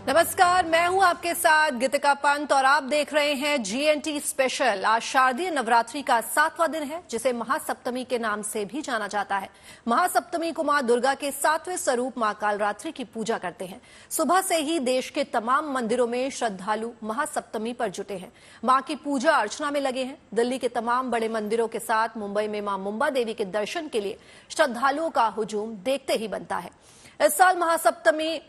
नमस्कार, मैं हूं आपके साथ गीतिका पंत और आप देख रहे हैं जीएनटी स्पेशल। आज शारदीय नवरात्रि का 7वां दिन है, जिसे महासप्तमी के नाम से भी जाना जाता है। महासप्तमी को मां दुर्गा के 7वें स्वरूप मां कालरात्रि की पूजा करते हैं। सुबह से ही देश के तमाम मंदिरों में श्रद्धालु महासप्तमी पर जुटे हैं, मां की पूजा अर्चना में लगे हैं। दिल्ली के तमाम बड़े मंदिरों के साथ मुंबई में मां मुंबा देवी के दर्शन के लिए श्रद्धालुओं का हुजूम देखते ही बनता है। इस साल महासप्तमी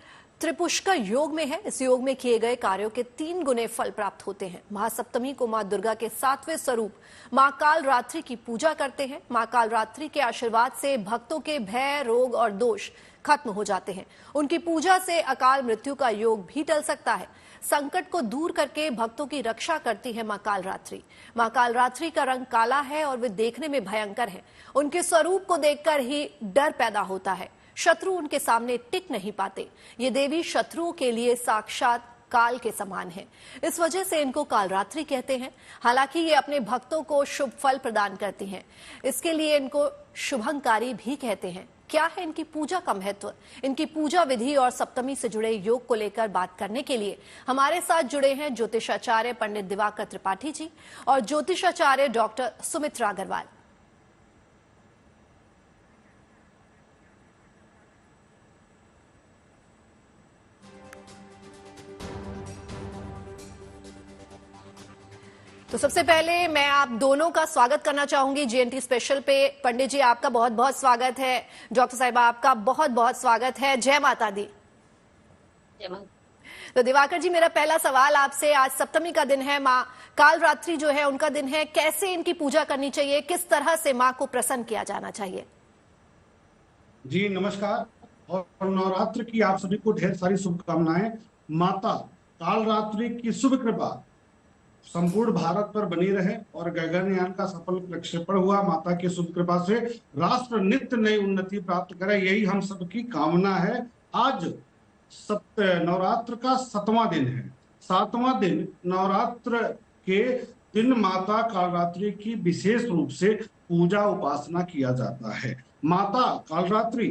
त्रिपुष्कर योग में है। इस योग में किए गए कार्यों के 3 गुने फल प्राप्त होते हैं। महासप्तमी को मां दुर्गा के 7वें स्वरूप मां कालरात्रि की पूजा करते हैं। मां कालरात्रि के आशीर्वाद से भक्तों के भय, रोग और दोष खत्म हो जाते हैं। उनकी पूजा से अकाल मृत्यु का योग भी टल सकता है। संकट को दूर करके भक्तों की रक्षा करती है मां कालरात्रि। मां कालरात्रि का रंग काला है और वे देखने में भयंकर है। उनके स्वरूप को देखकर ही डर पैदा होता है। शत्रु उनके सामने टिक नहीं पाते। ये देवी शत्रुओं के लिए साक्षात काल के समान है। इस वजह से इनको कालरात्रि कहते हैं। हालांकि ये अपने भक्तों को शुभ फल प्रदान करती हैं, इसके लिए इनको शुभंकारी भी कहते हैं। क्या है इनकी पूजा का महत्व, इनकी पूजा विधि और सप्तमी से जुड़े योग को लेकर बात करने के लिए हमारे साथ जुड़े हैं ज्योतिषाचार्य पंडित दिवाकर त्रिपाठी जी और ज्योतिषाचार्य डॉक्टर सुमित्रा अग्रवाल। तो सबसे पहले मैं आप दोनों का स्वागत करना चाहूंगी जीएनटी स्पेशल पे। पंडित जी, आपका बहुत बहुत स्वागत है। डॉक्टर साहिबा, आपका बहुत बहुत स्वागत है। जय माता दी। जय माता। तो दिवाकर जी, मेरा पहला सवाल आपसे, आज सप्तमी का दिन है, माँ कालरात्रि जो है उनका दिन है, कैसे इनकी पूजा करनी चाहिए, किस तरह से माँ को प्रसन्न किया जाना चाहिए? जी नमस्कार और नवरात्र की आप सभी को ढेर सारी शुभकामनाएं। माता कालरात्रि की शुभ कृपा संपूर्ण भारत पर बनी रहे और गगनयान का सफल प्रक्षेपण हुआ। माता की शुभ कृपा से राष्ट्र नित्य नई उन्नति प्राप्त करे, यही हम सबकी कामना है। आज नवरात्र का 7वां दिन है। 7वां दिन नवरात्र के दिन माता कालरात्रि की विशेष रूप से पूजा उपासना किया जाता है। माता कालरात्रि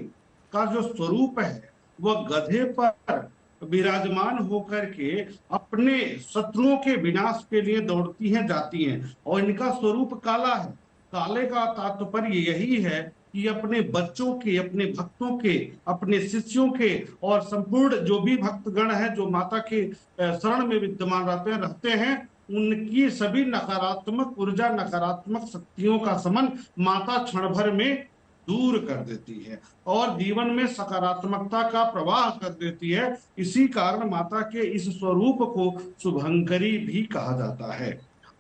का जो स्वरूप है वह गधे पर विराजमान होकर के अपने शत्रुओं के विनाश के लिए दौड़ती हैं, जाती हैं और इनका स्वरूप काला है। काले का तात्पर्य यही है कि अपने बच्चों के, अपने भक्तों के, अपने शिष्यों के और संपूर्ण जो भी भक्तगण हैं जो माता के शरण में विद्यमान रहते हैं उनकी सभी नकारात्मक ऊर्जा, नकारात्मक शक्तियों का समन माता क्षण भर में दूर कर देती है और जीवन में सकारात्मकता का प्रवाह कर देती है। इसी कारण माता के इस स्वरूप को शुभंकरी भी कहा जाता है।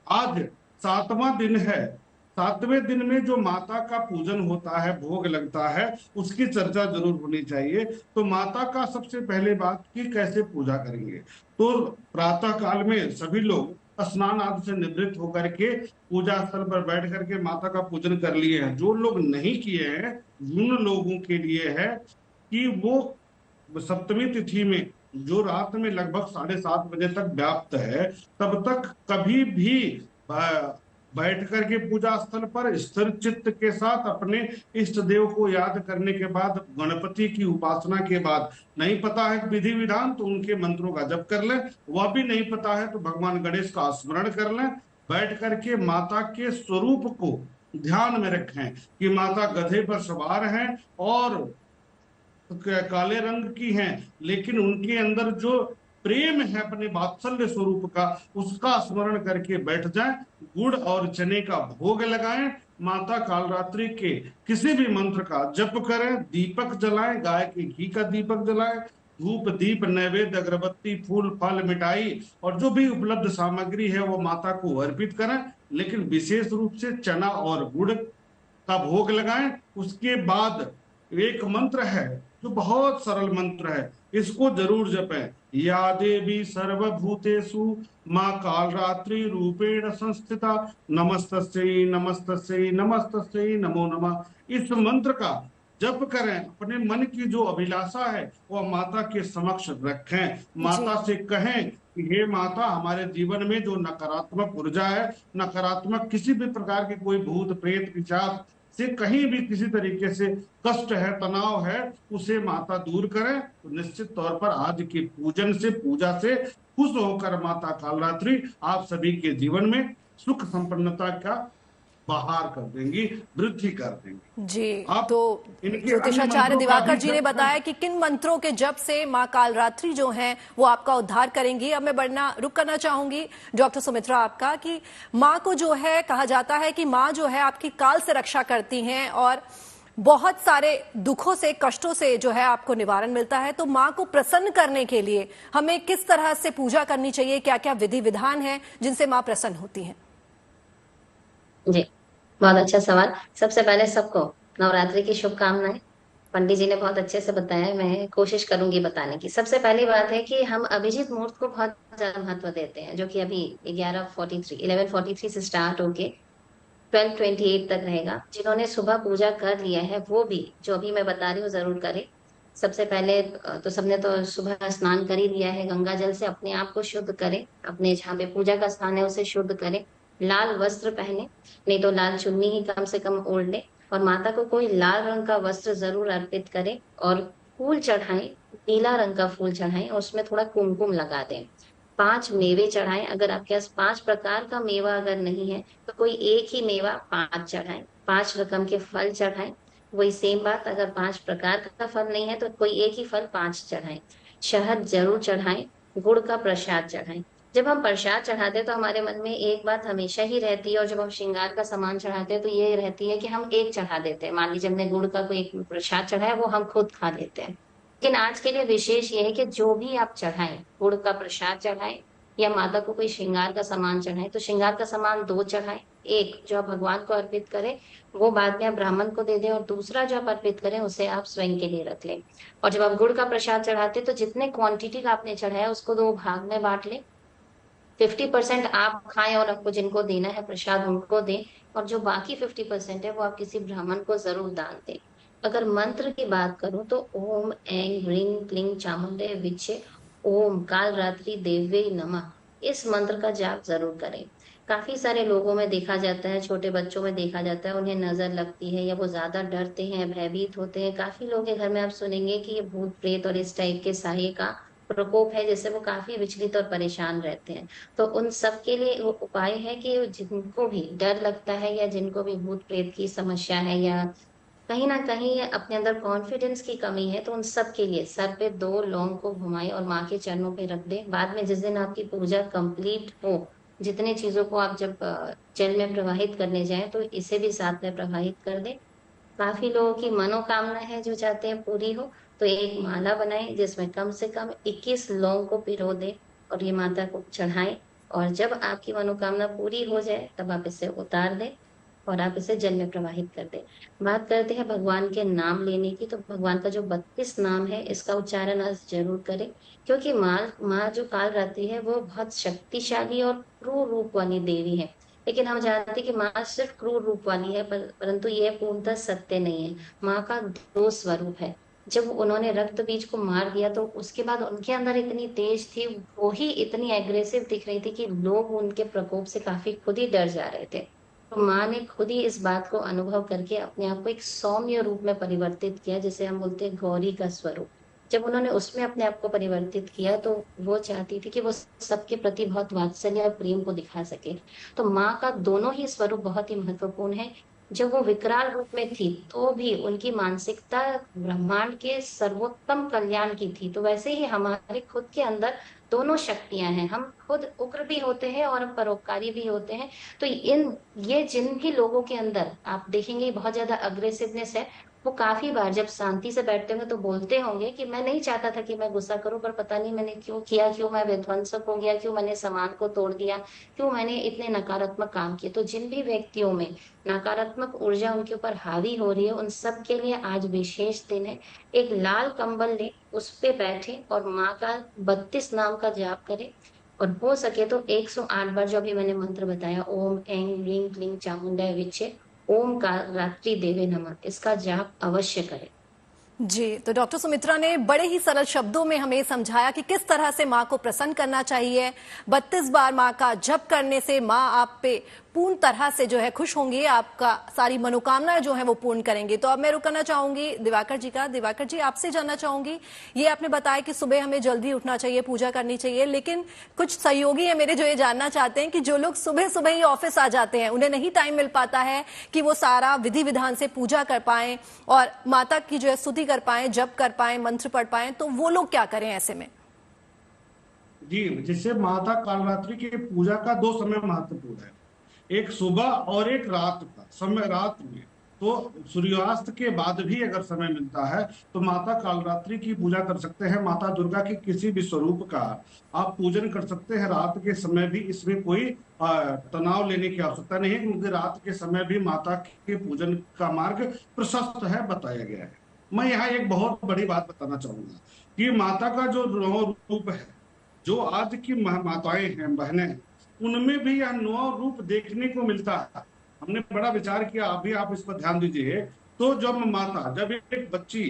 आज 7वां दिन है। 7वें दिन में जो माता का पूजन होता है, भोग लगता है, उसकी चर्चा जरूर होनी चाहिए। तो माता का सबसे पहले बात कि कैसे पूजा करेंगे। तो प्रातः काल में सभी लोग स्नान आदि से निवृत्त होकर के पूजा स्थल पर बैठ करके माता का पूजन कर लिए हैं। जो लोग नहीं किए हैं उन लोगों के लिए है कि वो सप्तमी तिथि में जो रात में लगभग 7:30 बजे तक व्याप्त है, तब तक कभी भी बैठ करके पूजा स्थल पर स्थिर चित्त के साथ अपने इष्ट देव को याद करने के बाद, गणपति की उपासना के बाद, नहीं पता है विधि विधान तो उनके मंत्रों का जप कर लें, वह भी नहीं पता है तो भगवान गणेश का स्मरण कर लें। बैठ करके माता के स्वरूप को ध्यान में रखें कि माता गधे पर सवार हैं और काले रंग की हैं, लेकिन उनके अंदर जो प्रेम है अपने वात्सल्य स्वरूप का, उसका स्मरण करके बैठ जाएं। गुड़ और चने का भोग लगाएं, माता कालरात्रि के किसी भी मंत्र का जप करें, दीपक जलाएं, गाय के घी का दीपक जलाएं, धूप दीप नैवेद्य अगरबत्ती फूल फल मिठाई और जो भी उपलब्ध सामग्री है वो माता को अर्पित करें, लेकिन विशेष रूप से चना और गुड़ का भोग लगाएं। उसके बाद एक मंत्र है जो बहुत सरल मंत्र है, इसको जरूर जपें। या देवी सर्वभूतेषु मां कालरात्रि रूपेण संस्थिता नमस्तस्यै नमस्तस्यै नमस्तस्यै नमो नमः। इस मंत्र का जप करें, अपने मन की जो अभिलाषा है वह माता के समक्ष रखें। माता से कहें कि हे माता, हमारे जीवन में जो नकारात्मक ऊर्जा है, नकारात्मक किसी भी प्रकार के कोई भूत प्रेत पिशाच से कहीं भी किसी तरीके से कष्ट है, तनाव है, उसे माता दूर करें। तो निश्चित तौर पर आज के पूजन से, पूजा से खुश होकर माता कालरात्रि आप सभी के जीवन में सुख संपन्नता का बहार कर देंगी, वृद्धि कर देंगी। जी, आप तो इनके ज्योतिषाचार्य अन्य मंत्रों का दिवाकर भी जी ने जप बताया कि किन मंत्रों के जप से माँ कालरात्रि जो हैं वो आपका उद्धार करेंगी। अब मैं रुक करना चाहूंगी डॉक्टर सुमित्रा आपका, कि माँ को जो है कहा जाता है कि माँ जो है आपकी काल से रक्षा करती हैं और बहुत सारे दुखों से, कष्टों से जो है आपको निवारण मिलता है। तो माँ को प्रसन्न करने के लिए हमें किस तरह से पूजा करनी चाहिए, क्या क्या विधि विधान है जिनसे माँ प्रसन्न होती हैं? जी, बहुत अच्छा सवाल। सबसे पहले सबको नवरात्रि की शुभकामनाएं। पंडित जी ने बहुत अच्छे से बताया, मैं कोशिश करूंगी बताने की। सबसे पहली बात है कि हम अभिजीत मुहूर्त को बहुत ज्यादा महत्व देते हैं, जो कि अभी 11:43 से स्टार्ट होके 12:28 तक रहेगा। जिन्होंने सुबह पूजा कर लिया है वो भी, जो अभी मैं बता रही हूँ, जरूर करें। सबसे पहले तो सबने तो सुबह स्नान कर ही लिया है, गंगा जल से अपने आप को शुद्ध करें, अपने जहाँ पे पूजा का स्थान है उसे शुद्ध करें, लाल वस्त्र पहने, नहीं तो लाल चुन्नी ही कम से कम ओढ़ ले, और माता को कोई लाल रंग का वस्त्र जरूर अर्पित करें, और फूल चढ़ाएं, नीला रंग का फूल चढ़ाएं और उसमें थोड़ा कुमकुम लगा दें। 5 मेवे चढ़ाएं। अगर आपके पास 5 प्रकार का मेवा अगर नहीं है तो कोई एक ही मेवा 5 चढ़ाएं। 5 रकम के फल चढ़ाएं। वही सेम बात, अगर 5 प्रकार का फल नहीं है तो कोई एक ही फल 5 चढ़ाएं। शहद जरूर चढ़ाएं। गुड़ का प्रसाद चढ़ाएं। जब हम प्रसाद चढ़ाते हैं तो हमारे मन में एक बात हमेशा ही रहती है, और जब हम श्रृंगार का सामान चढ़ाते हैं तो ये रहती है कि हम एक चढ़ा देते हैं। मान लीजिए हमने गुड़ का कोई एक प्रसाद चढ़ाया, वो हम खुद खा लेते हैं। लेकिन आज के लिए विशेष ये है कि जो भी आप चढ़ाएं, गुड़ का प्रसाद चढ़ाएं या माता को कोई श्रृंगार का सामान चढ़ाएं, तो श्रृंगार का सामान 2 चढ़ाएं। एक जो आप भगवान को अर्पित करें वो बाद में आप ब्राह्मण को दे दें, और दूसरा जो आप अर्पित करें उसे आप स्वयं के लिए रख लें। और जब आप गुड़ का प्रसाद चढ़ाते तो जितने क्वांटिटी का आपने चढ़ाया उसको 2 भाग में बांट लें। 50% आप खाएं और आपको जिनको देना है प्रसाद उनको दें, और जो बाकी 50% है वो आप किसी ब्राह्मण को जरूर दान दें। अगर मंत्र की बात करूं तो ओम ऐं ह्रीं क्लीं चामुंडे विचे ओम काल रात्रि देव्यै नमः, इस मंत्र का जाप जरूर करें। काफी सारे लोगों में देखा जाता है, छोटे बच्चों में देखा जाता है, उन्हें नजर लगती है या वो ज्यादा डरते हैं, भयभीत होते हैं। काफी लोग के घर में आप सुनेंगे कि ये भूत प्रेत और इस टाइप के साये का प्रकोप है, जिससे वो काफी विचलित और परेशान रहते हैं। तो उन सब के लिए वो उपाय है कि जिनको भी डर लगता है या जिनको भी भूत प्रेत की समस्या है या कहीं ना कहीं अपने अंदर कॉन्फिडेंस की कमी है, तो उन सब के लिए सर पे 2 लौंग को घुमाएं और माँ के चरणों पे रख दें। बाद में जिस दिन आपकी पूजा कंप्लीट हो, जितने चीजों को आप जब जल में प्रवाहित करने जाएं तो इसे भी साथ में प्रवाहित कर दें। काफी लोगों की मनोकामना है जो चाहते हैं पूरी हो, तो एक माला बनाएं जिसमें कम से कम 21 लौंग को पिरो दें और ये माता को चढ़ाएं। और जब आपकी मनोकामना पूरी हो जाए तब आप इसे उतार दें और आप इसे जल में प्रवाहित कर दें। बात करते हैं भगवान के नाम लेने की, तो भगवान का जो 32 नाम है इसका उच्चारण आज जरूर करें, क्योंकि माँ जो काल रात्रि है वो बहुत शक्तिशाली और क्रूर रूप वाली देवी है। लेकिन हम जानते हैं कि माँ सिर्फ क्रूर रूप वाली है, परंतु यह पूर्णतः सत्य नहीं है। माँ का 2 स्वरूप है। जब उन्होंने रक्त बीज को मार दिया तो उसके बाद उनके अंदर इतनी तेज थी, वो ही इतनी एग्रेसिव दिख रही थी कि लोग उनके प्रकोप से काफी खुद ही डर जा रहे थे। तो माँ ने खुद ही इस बात को अनुभव करके अपने आप को एक सौम्य रूप में परिवर्तित किया, जिसे हम बोलते हैं गौरी का स्वरूप। जब उन्होंने उसमें अपने आप को परिवर्तित किया तो वो चाहती थी कि वो सबके प्रति बहुत वात्सल्य और प्रेम को दिखा सके। तो माँ का दोनों ही स्वरूप बहुत ही महत्वपूर्ण है। जब वो विकराल रूप में थी तो भी उनकी मानसिकता ब्रह्मांड के सर्वोत्तम कल्याण की थी। तो वैसे ही हमारे खुद के अंदर दोनों शक्तियां हैं, हम खुद उग्र भी होते हैं और परोपकारी भी होते हैं। तो ये जिन भी लोगों के अंदर आप देखेंगे बहुत ज्यादा अग्रेसिवनेस है, वो काफी बार जब शांति से बैठते होंगे तो बोलते होंगे कि मैं नहीं चाहता था कि मैं गुस्सा करूं, पर पता नहीं मैंने क्यों किया, क्यों मैं विध्वंसक हो गया, क्यों मैंने सामान को तोड़ दिया, क्यों मैंने इतने नकारात्मक काम किए। तो जिन भी व्यक्तियों में नकारात्मक ऊर्जा उनके ऊपर हावी हो रही है, उन सब के लिए आज विशेष दिन है। एक लाल कंबल ले, उस पे बैठे और माँ का 32 नाम का जाप करें, और हो सके तो 108 बार जो अभी मैंने मंत्र बताया, ओम ऐं ह्रीं क्लीं चामुंडा विचे ओम का रात्रि देवे नमः, इसका जाप अवश्य करें। जी, तो डॉक्टर सुमित्रा ने बड़े ही सरल शब्दों में हमें समझाया कि किस तरह से माँ को प्रसन्न करना चाहिए। 32 बार माँ का जप करने से माँ आप पे पूर्ण तरह से जो है खुश होंगे, आपका सारी मनोकामनाएं जो है वो पूर्ण करेंगे। तो अब मैं रुकना चाहूंगी दिवाकर जी का। दिवाकर जी, आपसे जानना चाहूंगी, ये आपने बताया कि सुबह हमें जल्दी उठना चाहिए, पूजा करनी चाहिए, लेकिन कुछ सहयोगी है मेरे जो ये जानना चाहते हैं कि जो लोग सुबह सुबह ही ऑफिस आ जाते हैं, उन्हें नहीं टाइम मिल पाता है कि वो सारा विधि विधान से पूजा कर पाएं और माता की जो है स्तुति कर पाएं, जप कर पाएं, मंत्र पढ़ पाएं, तो वो लोग क्या करें ऐसे में? जी, जैसे माता कालरात्रि की पूजा का 2 समय महत्वपूर्ण है, एक सुबह और एक रात का समय। रात में तो सूर्यास्त के बाद भी अगर समय मिलता है तो माता कालरात्रि की पूजा कर सकते हैं। माता दुर्गा के किसी भी स्वरूप का आप पूजन कर सकते हैं रात के समय भी। इसमें कोई तनाव लेने की आवश्यकता नहीं है, क्योंकि रात के समय भी माता के पूजन का मार्ग प्रशस्त है, बताया गया है। मैं यहाँ एक बहुत बड़ी बात बताना चाहूंगा कि माता का जो 9 रूप है, जो आज की माताएं हैं, बहनें हैं, उनमें भी यह 9 रूप देखने को मिलता है। हमने बड़ा विचार किया, अभी आप इस पर ध्यान दीजिए। तो जब एक बच्ची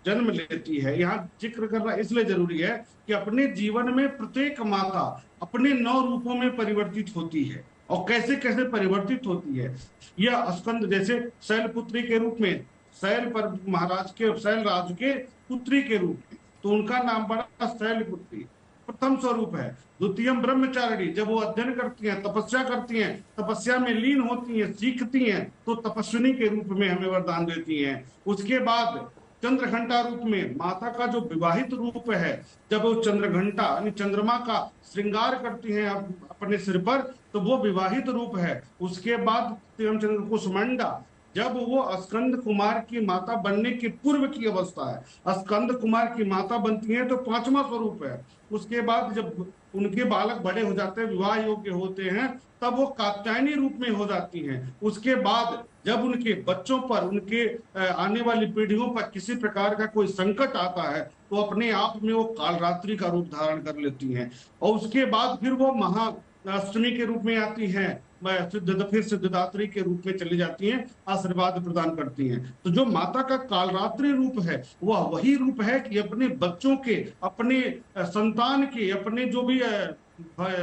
जन्म लेती है, यहाँ जिक्र करना इसलिए जरूरी है कि अपने जीवन में प्रत्येक माता अपने 9 रूपों में परिवर्तित होती है। और कैसे कैसे परिवर्तित होती है, यह स्कंद जैसे शैलपुत्री के रूप में, शैल पर शैलराज के पुत्री के रूप में, तो उनका नाम पड़ा शैलपुत्री, प्रथम स्वरूप है। द्वितीयम ब्रह्मचारिणी, जब वो अध्ययन करती हैं, तपस्या करती हैं, तपस्या में लीन होती हैं, सीखती हैं, तो तपस्विनी के रूप में हमें वरदान देती हैं। उसके बाद चंद्रघंटा रूप में माता का जो विवाहित रूप है, जब वो चंद्रघंटा यानी चंद्रमा का श्रृंगार करती हैं अपने सिर पर, तो वो विवाहित रूप है। उसके बाद चंद्र कुसुमंडा, जब वो स्कंद कुमार की माता बनने के पूर्व की अवस्था है, स्कंद कुमार की माता बनती है तो 5वां स्वरूप है। उसके बाद जब उनके बालक बड़े हो जाते हैं, विवाह योग्य होते हैं, तब वो कात्यायनी रूप में हो जाती हैं। उसके बाद जब उनके बच्चों पर, उनके आने वाली पीढ़ियों पर किसी प्रकार का कोई संकट आता है, तो अपने आप में वो कालरात्रि का रूप धारण कर लेती हैं। और उसके बाद फिर वो महाअष्टमी के रूप में आती हैं, फिर सिद्धदात्री के रूप में चली जाती हैं, आशीर्वाद प्रदान करती हैं। तो जो माता का कालरात्रि रूप है, वह वही रूप है कि अपने बच्चों के, अपने संतान के, अपने जो भी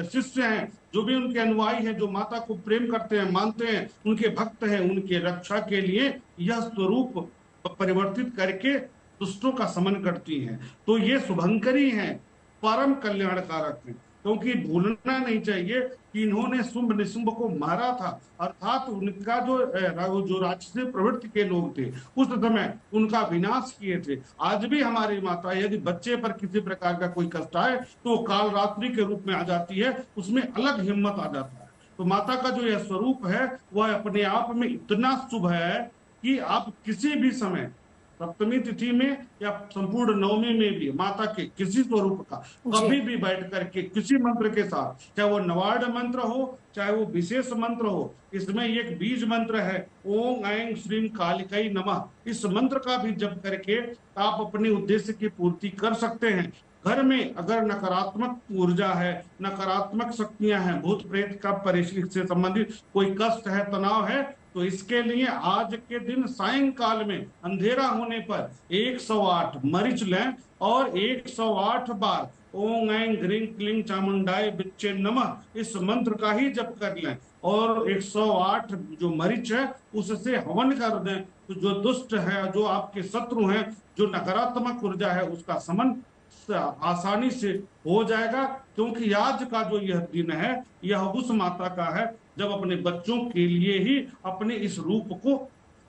शिष्य हैं, जो भी उनके अनुयायी हैं, जो माता को प्रेम करते हैं, मानते हैं, उनके भक्त हैं, उनके रक्षा के लिए यह स्वरूप परिवर्तित करके दुष्टों का समन करती हैं। तो ये शुभंकरी हैं, परम कल्याणकारक हैं। क्योंकि भूलना नहीं चाहिए कि इन्होंने शुंभ निशुंभ को मारा था, अर्थात उनका जो राक्षसी प्रवृत्ति के लोग थे, उस समय उनका विनाश किए थे। आज भी हमारी माता यदि बच्चे पर किसी प्रकार का कोई कष्ट आए तो कालरात्रि के रूप में आ जाती है, उसमें अलग हिम्मत आ जाता है। तो माता का जो यह स्वरूप है वह अपने आप में इतना शुभ है कि आप किसी भी समय, सप्तमी तिथि में या संपूर्ण नवमी में भी, माता के किसी स्वरूप का कभी भी बैठ करके किसी मंत्र के साथ, चाहे वो नवार्ड मंत्र हो, चाहे वो विशेष मंत्र हो, इसमें एक बीज मंत्र है, ओम ऐं श्रीं कालिकै नमः, इस मंत्र का भी जप करके आप अपने उद्देश्य की पूर्ति कर सकते हैं। घर में अगर नकारात्मक ऊर्जा है, नकारात्मक शक्तियां हैं, भूत प्रेत का परिचय से संबंधित कोई कष्ट है, तनाव है, तो इसके लिए आज के दिन सायंकाल में अंधेरा होने पर 108 मरीच लें और 108 बार ओम ऐं ग्रीं क्लीं चामुंडाय बिच्चे नमः इस मंत्र का ही जप कर लें और 108 जो मरीच है उससे हवन कर दें। तो जो दुष्ट है, जो आपके शत्रु हैं, जो नकारात्मक ऊर्जा है, उसका समन आसानी से हो जाएगा। क्योंकि आज का जो यह दिन है, यह उस माता का है जब अपने बच्चों के लिए ही अपने इस रूप को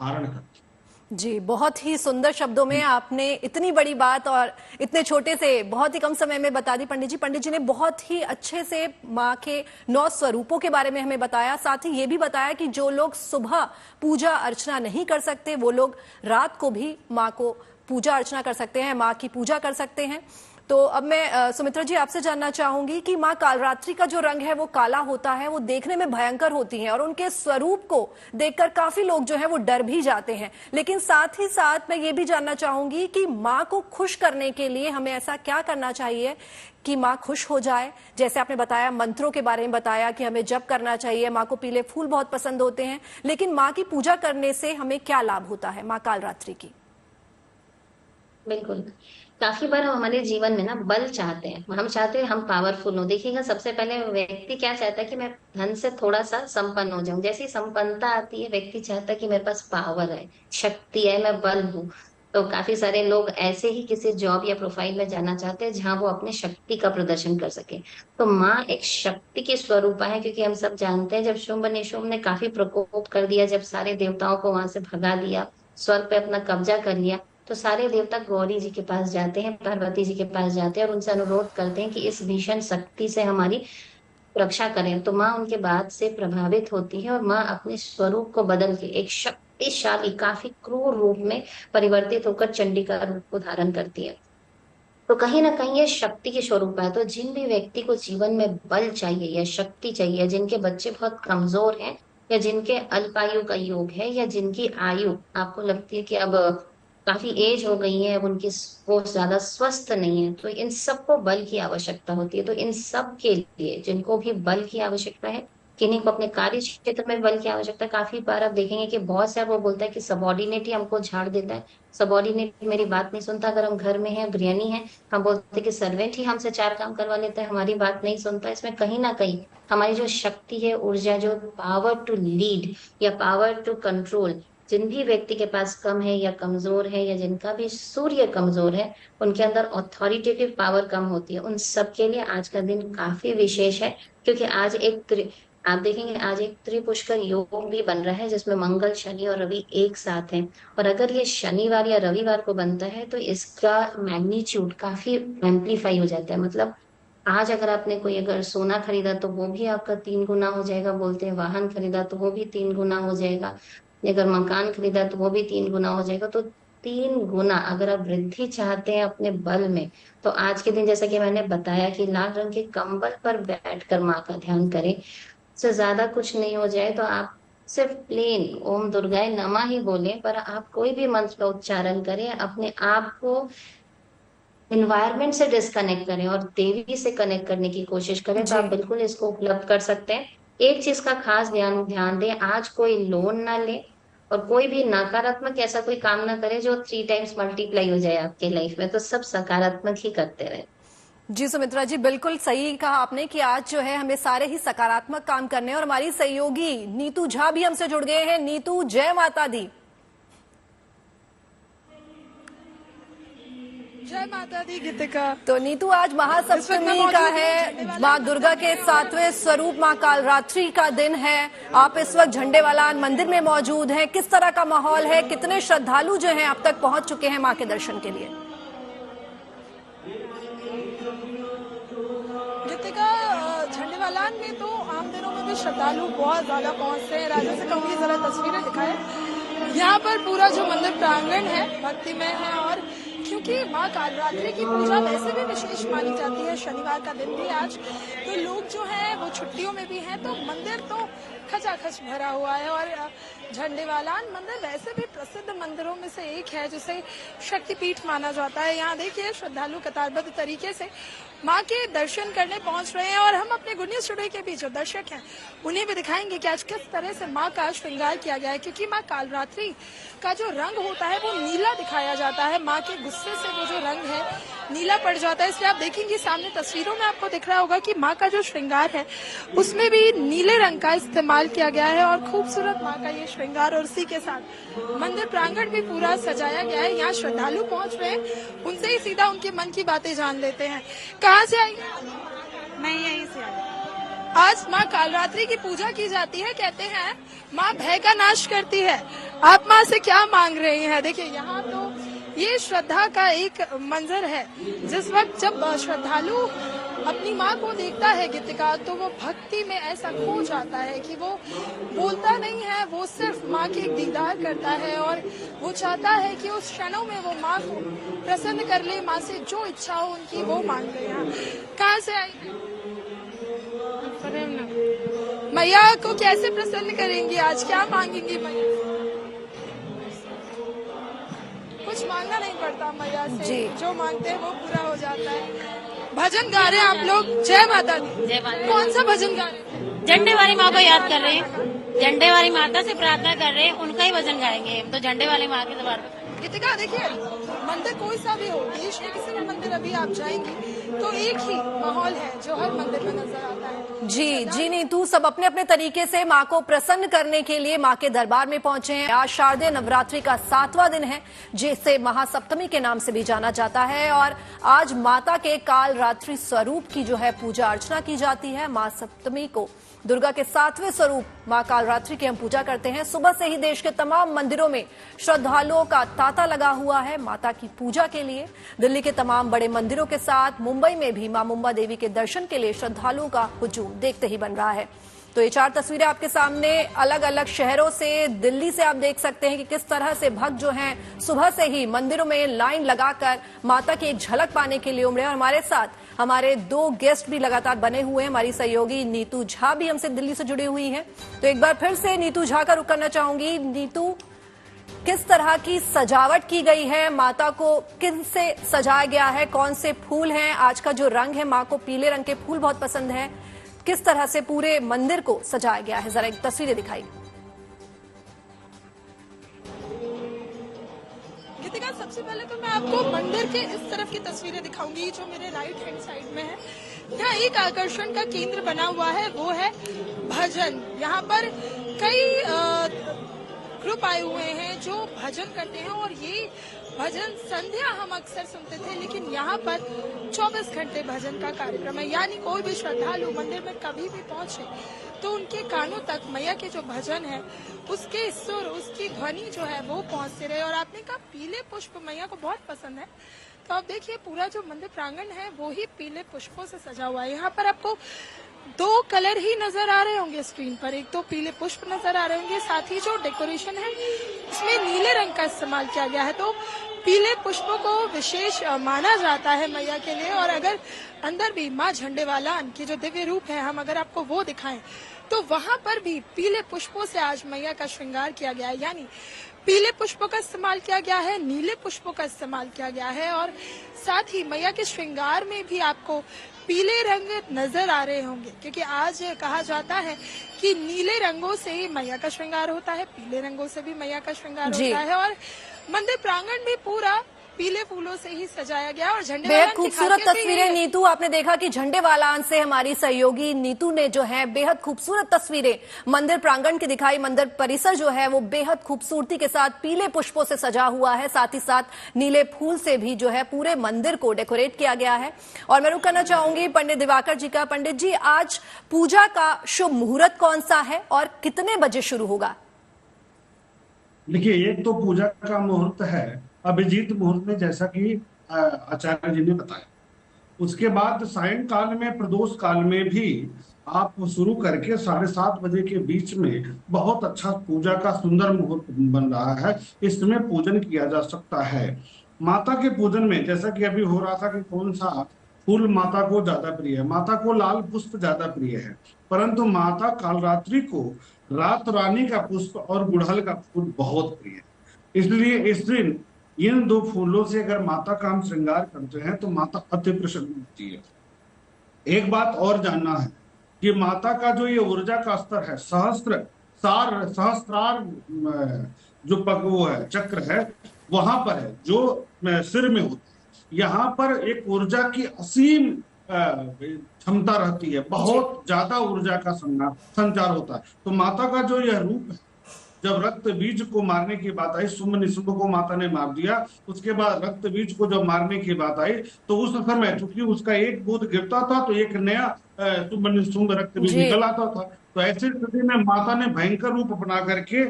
धारण करती। जी, बहुत ही सुंदर शब्दों में आपने इतनी बड़ी बात और इतने छोटे से बहुत ही कम समय में बता दी पंडित जी। पंडित जी ने बहुत ही अच्छे से माँ के 9 स्वरूपों के बारे में हमें बताया, साथ ही ये भी बताया कि जो लोग सुबह पूजा अर्चना नहीं कर सकते, वो लोग रात को भी माँ को पूजा अर्चना कर सकते हैं, माँ की पूजा कर सकते हैं। तो अब मैं सुमित्रा जी आपसे जानना चाहूंगी कि माँ कालरात्रि का जो रंग है वो काला होता है, वो देखने में भयंकर होती हैं और उनके स्वरूप को देखकर काफी लोग जो है वो डर भी जाते हैं। लेकिन साथ ही साथ मैं ये भी जानना चाहूंगी कि माँ को खुश करने के लिए हमें ऐसा क्या करना चाहिए कि माँ खुश हो जाए। जैसे आपने बताया, मंत्रों के बारे में बताया कि हमें जप करना चाहिए, माँ को पीले फूल बहुत पसंद होते हैं, लेकिन माँ की पूजा करने से हमें क्या लाभ होता है माँ कालरात्रि की? बिल्कुल। काफी बार हम हमारे जीवन में ना बल चाहते हैं, हम चाहते हैं हम पावरफुल हो। देखिएगा, सबसे पहले व्यक्ति क्या चाहता है कि मैं धन से थोड़ा सा संपन्न हो जाऊं। जैसी संपन्नता आती है, व्यक्ति चाहता है कि मेरे पास पावर है, शक्ति है, मैं बल हूँ। तो काफी सारे लोग ऐसे ही किसी जॉब या प्रोफाइल में जाना चाहते हैं जहां वो अपने शक्ति का प्रदर्शन कर सके। तो माँ एक शक्ति की स्वरूपा है, क्योंकि हम सब जानते हैं जब शुंभ निशुंभ ने काफी प्रकोप कर दिया, जब सारे देवताओं को वहां से भगा दिया, स्वर्ग पे अपना कब्जा कर लिया, तो सारे देवता गौरी जी के पास जाते हैं, पार्वती जी के पास जाते हैं और उनसे अनुरोध करते हैं कि इस भीषण शक्ति से हमारी रक्षा करें। तो माँ उनके बात से प्रभावित होती है और माँ अपने स्वरूप को बदल के एक शक्तिशाली, काफी क्रूर रूप में परिवर्तित होकर चंडी का रूप को धारण करती है। तो कहीं ना कहीं ये शक्ति के स्वरूप है। तो जिन भी व्यक्ति को जीवन में बल चाहिए या शक्ति चाहिए, जिनके बच्चे बहुत कमजोर हैं, या जिनके अल्पायु का योग है, या जिनकी आयु आपको लगती है कि अब काफी एज हो गई है, अब उनकी वो ज्यादा स्वस्थ नहीं है, तो इन सबको बल की आवश्यकता होती है। तो इन सब के लिए जिनको भी बल की आवश्यकता है, किन्हीं को अपने कार्य क्षेत्र में बल की आवश्यकता है। काफी बार आप देखेंगे कि बहुत से वो बोलता है कि सबॉर्डिनेट ही हमको झाड़ देता है, सबॉर्डिनेट मेरी बात नहीं सुनता। अगर हम घर में हैं, गृहिणी हैं, हम बोलते हैं कि सर्वेंट ही हमसे 4 काम करवा लेता है, हमारी बात नहीं सुनता। इसमें कहीं ना कहीं हमारी जो शक्ति है, ऊर्जा, जो पावर टू लीड या पावर टू कंट्रोल, जिन भी व्यक्ति के पास कम है या कमजोर है, या जिनका भी सूर्य कमजोर है, उनके अंदर ऑथोरिटेटिव पावर कम होती है, उन सब के लिए आज का दिन काफी विशेष है। क्योंकि आज आप देखेंगे आज एक त्रिपुष्कर योग भी बन रहा है, जिसमें मंगल, शनि और रवि एक साथ हैं। और अगर ये शनिवार या रविवार को बनता है तो इसका मैग्नीट्यूड काफी एम्पलीफाई हो जाता है। मतलब आज अगर आपने कोई अगर सोना खरीदा तो वो भी आपका 3 गुना हो जाएगा, बोलते हैं। वाहन खरीदा तो वो भी 3 गुना हो जाएगा, अगर मकान खरीदा तो वो भी 3 गुना हो जाएगा। तो 3 गुना अगर आप वृद्धि चाहते हैं अपने बल में, तो आज के दिन जैसा कि मैंने बताया कि लाल रंग के कंबल पर बैठकर माँ का ध्यान करें। से ज्यादा कुछ नहीं हो जाए तो आप सिर्फ प्लेन ओम दुर्गाय नमः ही बोलें, पर आप कोई भी मंत्र का उच्चारण करें, अपने आप को इन्वायरमेंट से डिस्कनेक्ट करें और देवी से कनेक्ट करने की कोशिश करें, तो आप बिल्कुल इसको उपलब्ध कर सकते हैं। एक चीज का खास ध्यान ध्यान दें, आज कोई लोन ना ले और कोई भी नकारात्मक ऐसा कोई काम ना करे जो 3 टाइम्स मल्टीप्लाई हो जाए आपके लाइफ में। तो सब सकारात्मक ही करते रहे। जी सुमित्रा जी, बिल्कुल सही कहा आपने कि आज जो है हमें सारे ही सकारात्मक काम करने हैं। और हमारी सहयोगी नीतू झा भी हमसे जुड़ गए हैं। नीतू, जय माता दी। जय माता दी गीतिका। तो नीतू, आज महासप्तमी का है, माँ दुर्गा के 7वें स्वरूप माँ कालरात्रि का दिन है। आप इस वक्त झंडेवालान मंदिर में मौजूद हैं। किस तरह का माहौल है, कितने श्रद्धालु जो हैं अब तक पहुंच चुके हैं माँ के दर्शन के लिए? झंडेवालान में तो आम दिनों में भी श्रद्धालु बहुत ज्यादा पहुंचते हैं। राजा से कहूंगी जरा तस्वीरें दिखाएं। यहाँ पर पूरा जो मंदिर प्रांगण है भक्तिमय है, और क्योंकि माँ कालरात्रि की पूजा वैसे भी विशेष मानी जाती है, शनिवार का दिन भी आज, तो लोग जो है वो छुट्टियों में भी हैं, तो मंदिर तो खचाखच भरा हुआ है। और झंडेवालान मंदिर वैसे भी प्रसिद्ध मंदिरों में से एक है, जिसे शक्तिपीठ माना जाता है। यहाँ देखिए श्रद्धालु कतारबद्ध तरीके से माँ के दर्शन करने पहुंच रहे हैं, और हम अपने गुड न्यूज टुडे के भी जो दर्शक हैं उन्हें भी दिखाएंगे कि आज किस तरह से माँ का श्रृंगार किया गया है। क्योंकि माँ कालरात्रि का जो रंग होता है वो नीला दिखाया जाता है, माँ के गुस्से से वो जो रंग है नीला पड़ जाता है। इसलिए आप देखेंगे सामने तस्वीरों में आपको दिख रहा होगा कि माँ का जो श्रृंगार है उसमें भी नीले रंग का इस्तेमाल किया गया है, और खूबसूरत माँ का ये श्रृंगार। और उसी के साथ मंदिर प्रांगण भी पूरा सजाया गया है। यहाँ श्रद्धालु पहुंच रहे हैं, उनसे ही सीधा उनके मन की बातें जान लेते हैं। कहाँ से आई? मैं यहीं से आई। आज माँ कालरात्रि की पूजा की जाती है, कहते हैं माँ भय का नाश करती है। आप माँ से क्या मांग रही हैं? देखिए यहाँ तो ये श्रद्धा का एक मंजर है। जिस वक्त जब श्रद्धालु अपनी माँ को देखता है गीतिका, तो वो भक्ति में ऐसा खो जाता है कि वो बोलता नहीं है, वो सिर्फ माँ के दीदार करता है, और वो चाहता है कि उस क्षणों में वो माँ को प्रसन्न कर ले, माँ से जो इच्छा हो उनकी वो मांग ले। कहाँ से आई? मैया को कैसे प्रसन्न करेंगी आज, क्या मांगेंगी मैया? कुछ मांगना नहीं पड़ता मैया से, जो मांगते हैं वो पूरा हो जाता है। भजन गा रहे हैं आप लोग, जय माता दी। जय माता। कौन सा भजन गा रहे हैं? झंडे वाली माँ को याद कर रहे हैं, झंडे वाली माता से प्रार्थना कर रहे हैं, उनका ही भजन गाएंगे। हम तो झंडे वाली माँ के दरबार पर। गीतिका देखिए, मंदिर कोई सा भी हो, देश के किसी भी मंदिर अभी आप जाएंगी तो एक ही माहौल है जो हर मंदिर में नजर आता है। जी नीतू, सब अपने अपने तरीके से मां को प्रसन्न करने के लिए मां के दरबार में पहुंचे हैं। आज शारदीय नवरात्रि का 7वां दिन है, जिसे महासप्तमी के नाम से भी जाना जाता है और आज माता के काल रात्रि स्वरूप की जो है पूजा अर्चना की जाती है। महासप्तमी को दुर्गा के 7वें स्वरूप मां कालरात्रि की हम पूजा करते हैं। सुबह से ही देश के तमाम मंदिरों में श्रद्धालुओं का तांता लगा हुआ है माता की पूजा के लिए। दिल्ली के तमाम बड़े मंदिरों के साथ मुंबई में भी मां मुंबा देवी के दर्शन के लिए श्रद्धालुओं का हुजूम देखते ही बन रहा है। तो ये 4 तस्वीरें आपके सामने अलग अलग शहरों से, दिल्ली से आप देख सकते हैं कि किस तरह से भक्त जो हैं सुबह से ही मंदिरों में लाइन लगाकर माता की एक झलक पाने के लिए उमड़े। और हमारे साथ हमारे 2 गेस्ट भी लगातार बने हुए हैं। हमारी सहयोगी नीतू झा भी हमसे दिल्ली से जुड़ी हुई हैं। तो एक बार फिर से नीतू झा का रुख करना चाहूंगी। नीतू, किस तरह की सजावट की गई है, माता को किन से सजाया गया है, कौन से फूल हैं, आज का जो रंग है मां को पीले रंग के फूल बहुत पसंद है, किस तरह से पूरे मंदिर को सजाया गया है, जरा एक तस्वीरें दिखाई। गीतिका, सबसे पहले तो मैं आपको मंदिर के इस तरफ की तस्वीरें दिखाऊंगी जो मेरे राइट हैंड साइड में है। यहाँ एक आकर्षण का केंद्र बना हुआ है, वो है भजन। यहाँ पर कई ग्रुप आए हुए हैं जो भजन करते हैं और ये भजन संध्या हम अक्सर सुनते थे, लेकिन यहाँ पर 24 घंटे भजन का कार्यक्रम है। यानी कोई भी श्रद्धालु मंदिर में कभी भी पहुंचे तो उनके कानों तक मैया के जो भजन है उसके सुर, उसकी ध्वनि जो है वो पहुंचते रहे। और आपने कहा पीले पुष्प मैया को बहुत पसंद है, तो आप देखिए पूरा जो मंदिर प्रांगण है वो ही पीले पुष्पों से सजा हुआ है। यहाँ पर आपको 2 कलर ही नजर आ रहे होंगे स्क्रीन पर, एक तो पीले पुष्प नजर आ रहे होंगे, साथ ही जो डेकोरेशन है उसमें नीले रंग का इस्तेमाल किया गया है। तो पीले पुष्पों को विशेष माना जाता है मैया के लिए। और अगर अंदर भी माँ झंडेवालान की जो दिव्य रूप है हम अगर आपको वो दिखाएं तो वहां पर भी पीले पुष्पों से आज मैया का श्रृंगार किया गया है। यानी पीले पुष्पों का इस्तेमाल किया गया है, नीले पुष्पों का इस्तेमाल किया गया है और साथ ही मैया के श्रृंगार में भी आपको पीले रंग नजर आ रहे होंगे, क्योंकि आज कहा जाता है कि नीले रंगों से ही मैया का श्रृंगार होता है, पीले रंगों से भी मैया का श्रृंगार होता है। और मंदिर प्रांगण भी पूरा पीले फूलों से ही सजाया गया। और झंडे बेहद खूबसूरत तस्वीरें नीतू, आपने देखा कि झंडे वालान से हमारी सहयोगी नीतू ने जो है बेहद खूबसूरत तस्वीरें मंदिर प्रांगण की दिखाई। मंदिर परिसर जो है वो बेहद खूबसूरती के साथ पीले पुष्पों से सजा हुआ है, साथ ही साथ नीले फूल से भी जो है पूरे मंदिर को डेकोरेट किया गया है। और मैं रुक करना चाहूंगी पंडित दिवाकर जी का। पंडित जी, आज पूजा का शुभ मुहूर्त कौन सा है और कितने बजे शुरू होगा? देखिए, एक तो पूजा का मुहूर्त है अभिजीत मुहूर्त में, जैसा कि आचार्य जी ने बताया। उसके बाद सायंकाल में प्रदोष काल में भी आप शुरू करके 7:30 बजे के बीच में बहुत अच्छा पूजा का सुंदर मुहूर्त बन रहा है। इसमें पूजन किया जा सकता है। माता के पूजन में जैसा कि अभी हो रहा था कि कौन सा फूल माता को ज्यादा प्रिय है, माता को लाल पुष्प ज्यादा प्रिय है, परंतु माता कालरात्रि को रात रानी का पुष्प और गुड़हल का फूल बहुत प्रिय है। इसलिए इस दिन इन 2 फूलों से अगर माता का हम श्रृंगार करते हैं तो माता अति प्रसन्न होती है। एक बात और जानना है कि माता का जो ये ऊर्जा का स्तर है, सहस्त्रार जो वो है चक्र है वहां पर है, जो सिर में होता है। यहाँ पर एक ऊर्जा की असीम क्षमता रहती है, बहुत ज्यादा ऊर्जा का संचार होता है। तो माता का जो यह रूप है, जब रक्त बीज को मारने की बात आई, शुंभ निशुंभ को माता ने मार दिया, उसके बाद रक्त बीज को जब मारने की बात आई तो उस समय चूंकि उसका एक बूंद गिरता था तो एक नया शुंभ निशुंभ रक्त बीज निकल आता था। तो ऐसी स्थिति में माता ने भयंकर रूप अपना करके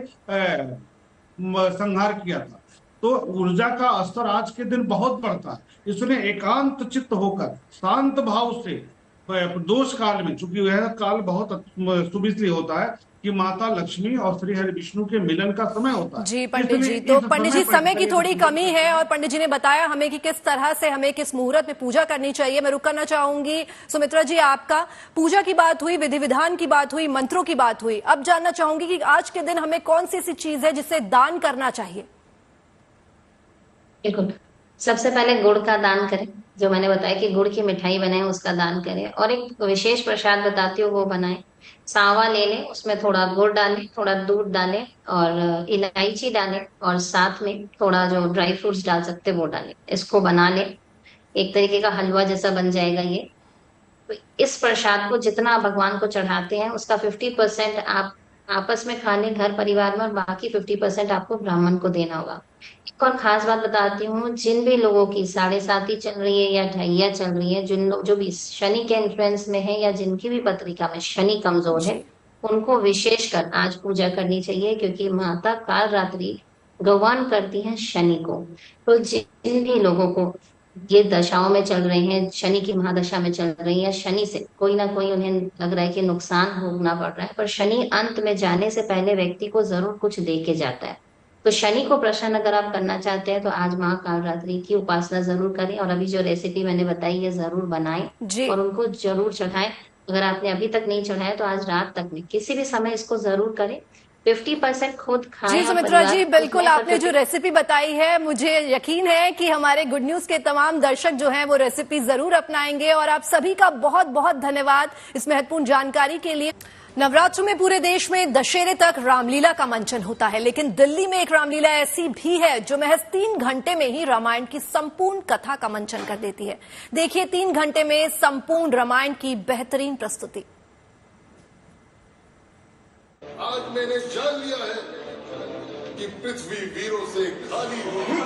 संहार किया था। तो ऊर्जा का स्तर आज के दिन बहुत बढ़ता है। इसने एकांत चित्त होकर शांत भाव से प्रदोष काल में, चूंकि यह काल बहुत शुभ इसलिए होता है कि माता लक्ष्मी और श्री हरि विष्णु के मिलन का समय होता है। जी पंडित जी, तो पंडित जी समय की थोड़ी कमी है और पंडित जी ने बताया हमें कि किस तरह से हमें किस मुहूर्त में पूजा करनी चाहिए। मैं रुक करना चाहूंगी सुमित्रा जी, आपका पूजा की बात हुई, विधि विधान की बात हुई, मंत्रों की बात हुई, अब जानना चाहूंगी कि आज के दिन हमें कौन सी ऐसी चीज है जिसे दान करना चाहिए? बिल्कुल, सबसे पहले गुड़ का दान करें, जो मैंने बताया कि गुड़ की मिठाई बनाए उसका दान करें। और एक विशेष प्रसाद बताती हूँ वो बनाएं। सांवा ले लें, उसमें थोड़ा गुड़ डालें, थोड़ा दूध डालें और इलायची डालें और साथ में थोड़ा जो ड्राई फ्रूट्स डाल सकते हैं वो डालें। इसको बना लें, एक तरीके का हलवा जैसा बन जाएगा ये। तो इस प्रसाद को जितना आप भगवान को चढ़ाते हैं उसका 50% आप आपस में खा लें घर परिवार में, और बाकी 50% आपको ब्राह्मण को देना होगा। एक और खास बात बताती हूँ, जिन भी लोगों की 7.5 चल रही है या ढैया चल रही है, जिन लोग जो भी शनि के इन्फ्लुएंस में है या जिनकी भी पत्रिका में शनि कमजोर है, जी उनको विशेषकर आज पूजा करनी चाहिए, क्योंकि माता काल रात्रि गवान करती है शनि को। तो जिन भी लोगों को ये दशाओं में चल रहे हैं, शनि की महादशा में चल रही है, शनि से कोई ना कोई उन्हें लग रहा है कि नुकसान भोगना पड़ रहा है, पर शनि अंत में जाने से पहले व्यक्ति को जरूर कुछ दे के जाता है। तो शनि को प्रसन्न अगर आप करना चाहते हैं तो आज माँ कालरात्रि की उपासना जरूर करें, और अभी जो रेसिपी मैंने बताई है जरूर बनाएं जी और उनको जरूर चढ़ाएं। अगर आपने अभी तक नहीं चढ़ाया तो आज रात तक में किसी भी समय इसको जरूर करें। 50% खुद खाएं जी और सुमित्रा परिवार जी, को बिल्कुल उसमें आपने जो रेसिपी बताई है, मुझे यकीन है कि हमारे गुड न्यूज के तमाम दर्शक जो हैं वो रेसिपी जरूर अपनाएंगे। और आप सभी का बहुत बहुत धन्यवाद इस महत्वपूर्ण जानकारी के लिए। नवरात्र में पूरे देश में दशहरे तक रामलीला का मंचन होता है, लेकिन दिल्ली में एक रामलीला ऐसी भी है जो महज 3 घंटे में ही रामायण की संपूर्ण कथा का मंचन कर देती है। देखिए 3 घंटे में संपूर्ण रामायण की बेहतरीन प्रस्तुति। आज मैंने जान लिया है कि पृथ्वी वीरों से खाली होगी।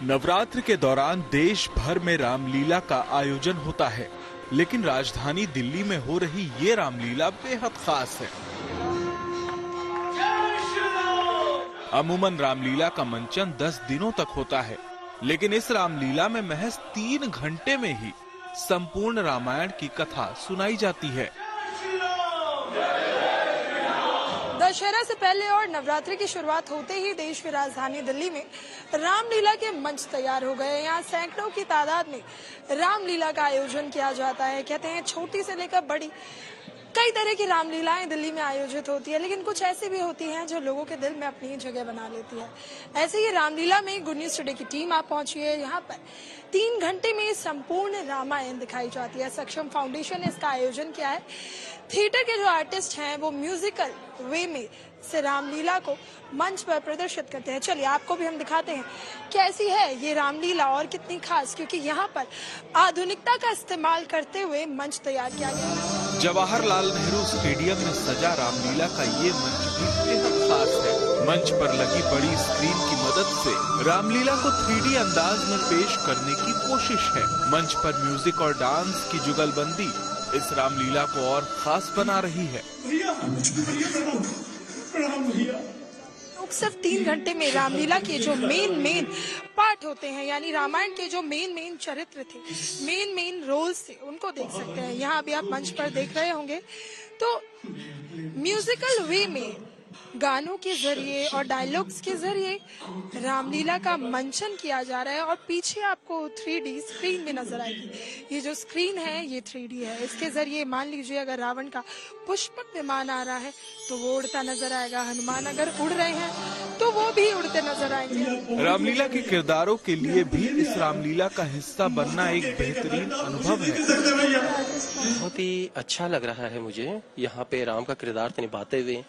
नवरात्र के दौरान देश भर में रामलीला का आयोजन होता है, लेकिन राजधानी दिल्ली में हो रही ये रामलीला बेहद खास है। अमूमन रामलीला का मंचन 10 दिनों तक होता है, लेकिन इस रामलीला में महज 3 घंटे में ही संपूर्ण रामायण की कथा सुनाई जाती है। दशहरा से पहले और नवरात्रि की शुरुआत होते ही देश की राजधानी दिल्ली में रामलीला के मंच तैयार हो गए। यहाँ सैकड़ों की तादाद में रामलीला का आयोजन किया जाता है। कहते हैं छोटी से लेकर बड़ी कई तरह की रामलीलाएं दिल्ली में आयोजित होती है, लेकिन कुछ ऐसी भी होती हैं जो लोगों के दिल में अपनी जगह बना लेती है। ऐसे ही रामलीला में गुड न्यूज टुडे की टीम आप पहुंची है। यहाँ पर 3 घंटे में संपूर्ण रामायण दिखाई जाती है। सक्षम फाउंडेशन ने इसका आयोजन किया है। थिएटर के जो आर्टिस्ट हैं वो म्यूजिकल वे में से रामलीला को मंच पर प्रदर्शित करते हैं। चलिए आपको भी हम दिखाते हैं कैसी है ये रामलीला और कितनी खास, क्योंकि यहाँ पर आधुनिकता का इस्तेमाल करते हुए मंच तैयार किया गया है। जवाहरलाल नेहरू स्टेडियम में सजा रामलीला का ये मंच भी बेहद खास है। मंच पर लगी बड़ी स्क्रीन की मदद से रामलीला को 3D अंदाज में पेश करने की कोशिश है। मंच पर म्यूजिक और डांस की जुगलबंदी इस रामलीला को और खास बना रही है। लोग सिर्फ 3 घंटे में रामलीला के जो मेन पार्ट होते हैं, यानी रामायण के जो मेन चरित्र थे, मेन रोल्स थे, उनको देख सकते हैं। यहाँ अभी आप मंच पर देख रहे होंगे तो म्यूजिकल वे में गानों के जरिए और डायलॉग्स के जरिए रामलीला का मंचन किया जा रहा है। और पीछे आपको 3D स्क्रीन भी नजर आएगी। ये जो स्क्रीन है ये 3D है। इसके जरिए मान लीजिए अगर रावण का पुष्पक विमान आ रहा है तो वो उड़ता नजर आएगा, हनुमान अगर उड़ रहे हैं तो वो भी उड़ते नजर आएंगे। रामलीला के किरदारों के लिए भी इस रामलीला का हिस्सा बनना एक बेहतरीन अनुभव है। बहुत ही अच्छा लग रहा है मुझे यहाँ पे राम का किरदार निभाते हुए।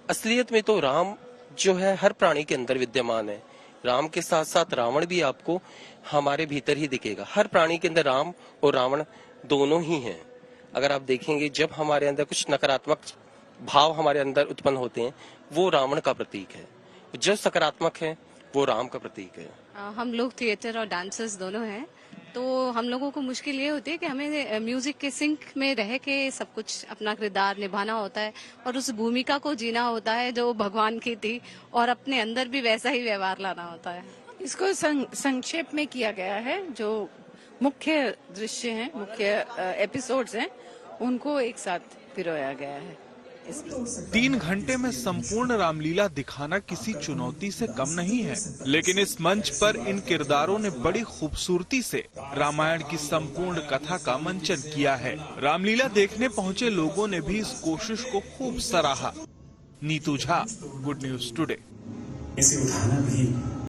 असलियत में तो राम जो है हर प्राणी के अंदर विद्यमान है। राम के साथ साथ रावण भी आपको हमारे भीतर ही दिखेगा। हर प्राणी के अंदर राम और रावण दोनों ही हैं। अगर आप देखेंगे जब हमारे अंदर कुछ नकारात्मक भाव हमारे अंदर उत्पन्न होते हैं वो रावण का प्रतीक है, जो सकारात्मक है वो राम का प्रतीक है। हम लोग थिएटर और डांसर्स दोनों हैं, तो हम लोगों को मुश्किल ये होती है कि हमें म्यूजिक के सिंक में रह के सब कुछ अपना किरदार निभाना होता है और उस भूमिका को जीना होता है जो भगवान की थी, और अपने अंदर भी वैसा ही व्यवहार लाना होता है। इसको संक्षेप में किया गया है। जो मुख्य दृश्य हैं, मुख्य एपिसोड्स हैं, उनको एक साथ पिरोया गया है। इसलिए 3 घंटे में संपूर्ण रामलीला दिखाना किसी चुनौती से कम नहीं है, लेकिन इस मंच पर इन किरदारों ने बड़ी खूबसूरती से रामायण की संपूर्ण कथा का मंचन किया है। रामलीला देखने पहुंचे लोगों ने भी इस कोशिश को खूब सराहा। Neetu Jha, good news today. इसे उठाना भी